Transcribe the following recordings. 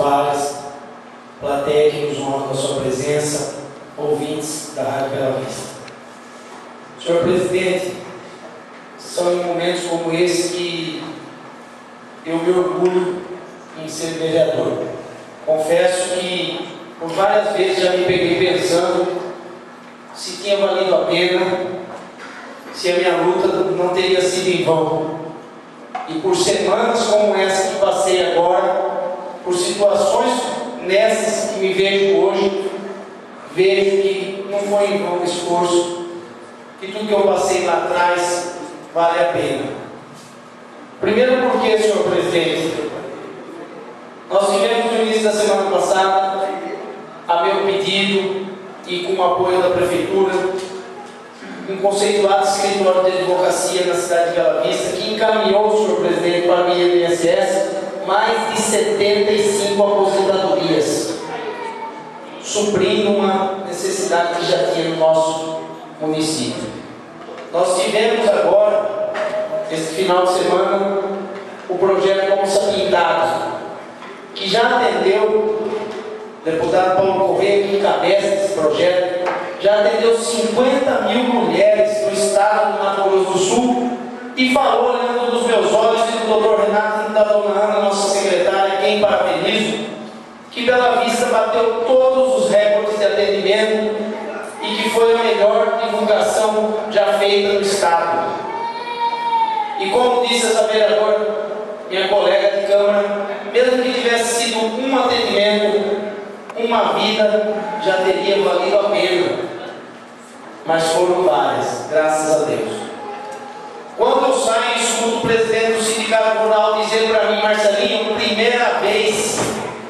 pares, plateia que nos honra com a sua presença, ouvintes da Rádio Bela Vista. Senhor Presidente, são em momentos como esse que eu me orgulho em ser vereador. Confesso que por várias vezes já me peguei pensando se tinha valido a pena, se a minha luta não teria sido em vão. E por semanas como essa que passei agora, por situações nessas que me vejo hoje, vejo que não foi em vão o esforço, que tudo que eu passei lá atrás vale a pena. Primeiro porque, senhor presidente, nós tivemos no início da semana passada, a meu pedido e com o apoio da Prefeitura, um conceituado escritório de advocacia na cidade de Bela Vista, que encaminhou, senhor presidente, para o INSS mais de 75 aposentadorias, suprindo uma necessidade que já tinha no nosso município. Nós tivemos agora, esse final de semana, o projeto Onça Pintada, que já atendeu, o deputado Paulo Correia, que encabeça esse projeto, já atendeu 50 mil mulheres no estado do Mato Grosso do Sul e falou, olhando nos meus olhos, e do doutor Renato e da dona Ana, nossa secretária, quem parabenizo, que Bela Vista bateu todos os recordes de atendimento e que foi a melhor divulgação já feita no estado. E como disse essa vereadora, minha colega de Câmara, mesmo que tivesse sido um atendimento, uma vida já teria valido a pena. Mas foram várias, graças a Deus. Quando eu saio e escuto o presidente do Sindicato Rural dizer para mim, Marcelinho, primeira vez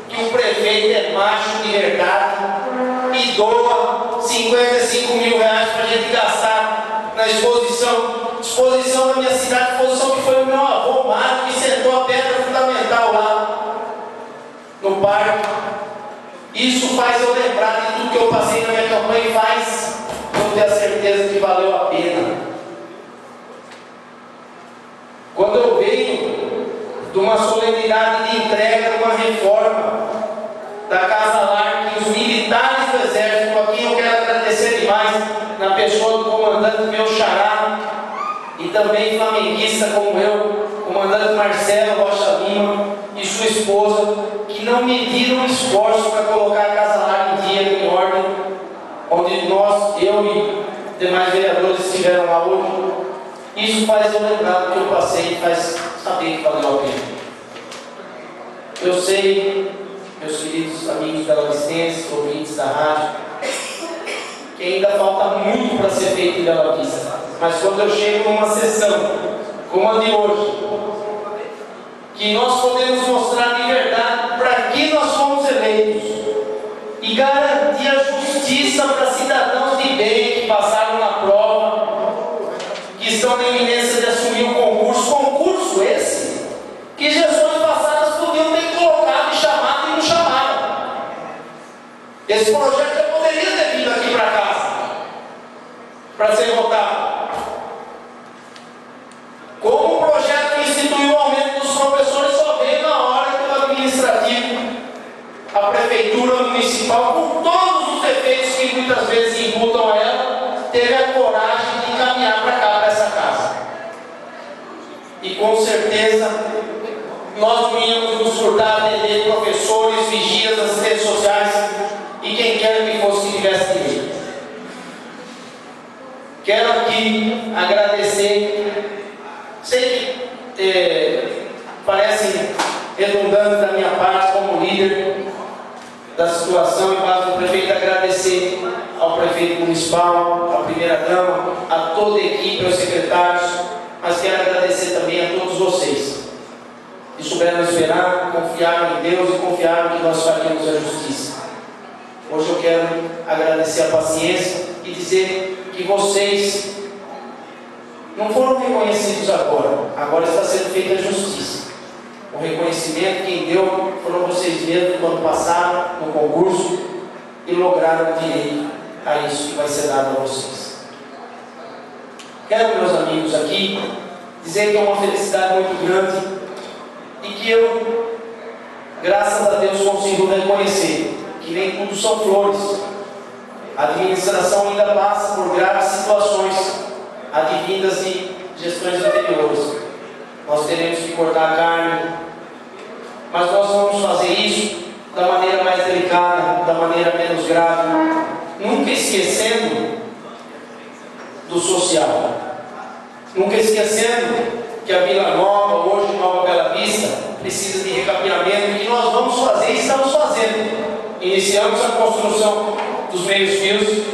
que o prefeito é macho de verdade e doa 55 mil reais para a gente gastar na exposição da minha cidade, exposição que foi o meu avô Mário, que sentou a pedra fundamental lá no parque. Isso faz eu lembrar de tudo que eu passei na minha campanha e faz eu ter a certeza que valeu a pena. Quando eu venho de uma solenidade de entrega de uma reforma da Casa Lar, que os militares do Exército, aqui eu quero agradecer demais, na pessoa do comandante meu xará, e também flamenguista como eu, comandante Marcelo Rocha Lima e sua esposa, que não mediram esforço para colocar a Casa Lar em dia, em ordem, onde nós, eu e demais vereadores estiveram lá hoje. Isso faz eu lembrar do que eu passei e faz saber que valeu a pena. Eu sei, meus queridos amigos belavistenses, ouvintes da rádio, que ainda falta muito para ser feito em Bela Vista. Mas quando eu chego numa sessão como a de hoje, que nós podemos mostrar de verdade para que nós fomos eleitos e garantir a justiça para cidadãos de bem que passaram na prova, que estão na iminência de assumir o concurso esse, que gestões passadas podiam ter colocado e chamado e não chamaram. Esse projeto já poderia ter vindo aqui para casa, para ser votado. Como o projeto que instituiu o aumento dos professores só veio na hora que o administrativo, a prefeitura municipal, com todos os defeitos que muitas vezes imputam a ela, teve a coragem de encaminhar para cá, para essa casa. E com certeza nós não íamos nos furtar a atender professores, vigias, assistentes sociais e quem quer que fosse que tivesse direito. Quero aqui agradecer. Sei que parece redundante da minha parte como líder da situação, em base do prefeito, agradecer ao prefeito municipal, à primeira-dama, a toda a equipe, aos secretários, mas quero agradecer também a todos vocês que souberam esperar, confiaram em Deus e confiaram que nós faríamos a justiça. Hoje eu quero agradecer a paciência e dizer que vocês não foram reconhecidos agora está sendo feita a justiça. O reconhecimento quem deu foram vocês mesmos quando passaram no concurso e lograram o direito a isso que vai ser dado a vocês. Quero, meus amigos, aqui dizer que é uma felicidade muito grande e que eu graças a Deus consigo reconhecer que nem tudo são flores. A administração ainda passa por graves situações advindas de gestões anteriores. Nós teremos que cortar a carne, mas nós vamos fazer isso da maneira mais delicada, da maneira menos grave, nunca esquecendo do social, nunca esquecendo que a Vila Nova, hoje Nova Bela Vista, precisa de recapeamento, e que nós vamos fazer e estamos fazendo. Iniciamos a construção dos meios-fios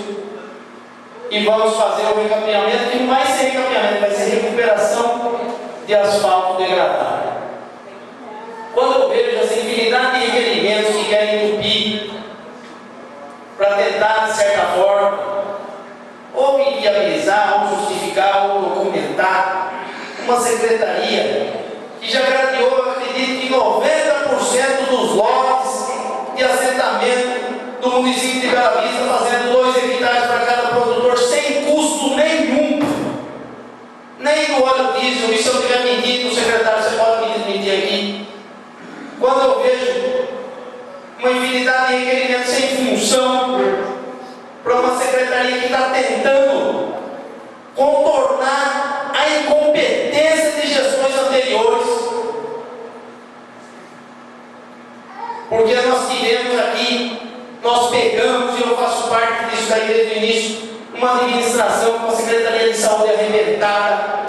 e vamos fazer o recapeamento, que não vai ser recapeamento, vai ser recuperação de asfalto degradado. Quando eu vejo essa infinidade de requerimentos que querem entupir para tentar, de certa forma, ou inviabilizar, ou justificar, ou documentar uma secretaria que já gradeou, eu acredito que 90% dos lotes de assentamento do município de Bela Vista, fazendo 2 hectares para cada produtor, sem custo nenhum, nem do óleo diesel. E se eu estiver mentindo, secretário, você pode me desmentir aqui. Quando eu vejo uma infinidade de requerimentos sem função para uma secretaria que está tentando contornar a incompetência de gestões anteriores, porque nós tivemos aqui, nós pegamos, e eu faço parte disso daí desde o início, uma administração com a Secretaria de Saúde arrebentada,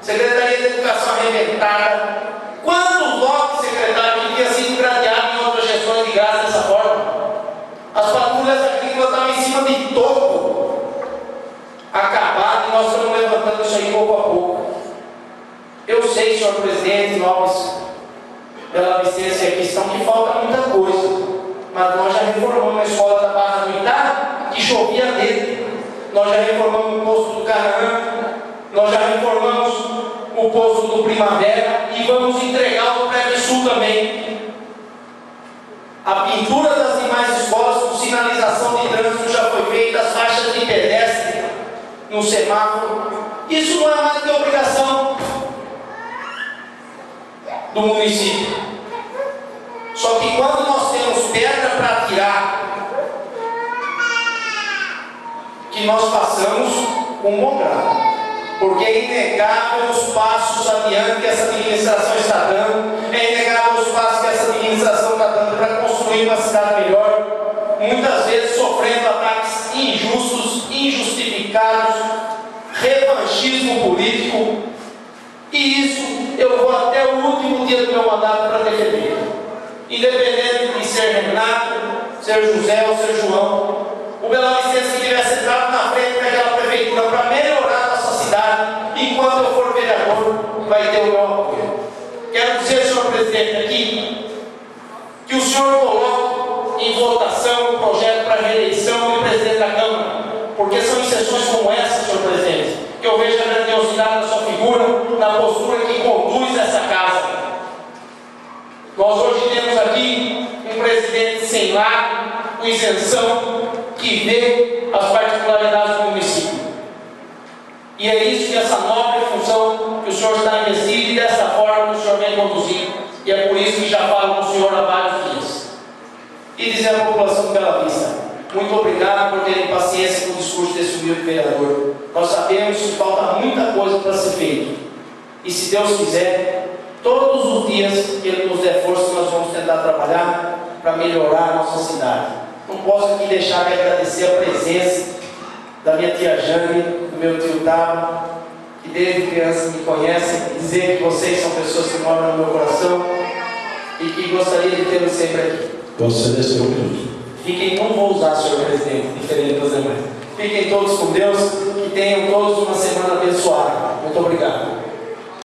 Secretaria de Educação arrebentada. Quantos lotes, secretário, que tinha sido gradeado em outras gestões de graça dessa forma? As patrulhas agrícolas estavam em cima de topo, acabado, e nós estamos levantando isso aí pouco a pouco. Eu sei, senhor presidente, nós, pela Vicência e a questão, que falta muita coisa, mas nós já reformamos a escola da Barra do Itá, que chovia dentro. Nós já reformamos o posto do Canaã, nós já reformamos o posto do Primavera e vamos entregar o Prédio Sul também. A pintura das demais escolas com sinalização de trânsito já foi feita, as faixas de pedestre no semáforo. Isso não é mais que obrigação do município. Só que quando nós temos pedra para tirar, que nós passamos com bom grado, porque é inegável os passos adiante que essa administração está dando, é inegável os passos que essa administração está dando para construir uma cidade melhor, muitas vezes sofrendo ataques injustos, injustificados, revanchismo político, e isso eu vou até o último dia do meu mandato para defender. Independente de ser Renato, ser José ou ser João, o Bela Vicência que tivesse entrado na frente daquela prefeitura para melhorar a nossa cidade, enquanto eu for vereador, vai ter o meu apoio. Quero dizer, senhor presidente, aqui, que o senhor coloque em votação o projeto para a reeleição do presidente da Câmara, porque são em sessões como essa, senhor presidente, que eu vejo a grandiosidade da sua figura, na postura que conduz essa casa. Nós hoje temos aqui um presidente sem lado, com isenção, que vê as particularidades do município. E é isso que essa nobre função que o senhor está investido, e dessa forma que o senhor vem conduzindo. E é por isso que já falo com o senhor há vários dias. E dizer à população de Bela Vista, muito obrigado por terem paciência com o discurso desse humilde vereador. Nós sabemos que falta muita coisa para ser feita. E se Deus quiser, todos os dias que Ele nos der força, nós vamos tentar trabalhar para melhorar a nossa cidade. Não posso aqui deixar de agradecer a presença da minha tia Jane, do meu tio Tava, que desde criança me conhecem, e dizer que vocês são pessoas que moram no meu coração e que gostaria de tê-los sempre aqui. Você desceu um minuto. Fiquem, não vou usar, senhor presidente, diferente dos demais. Fiquem todos com Deus, que tenham todos uma semana abençoada. Muito obrigado.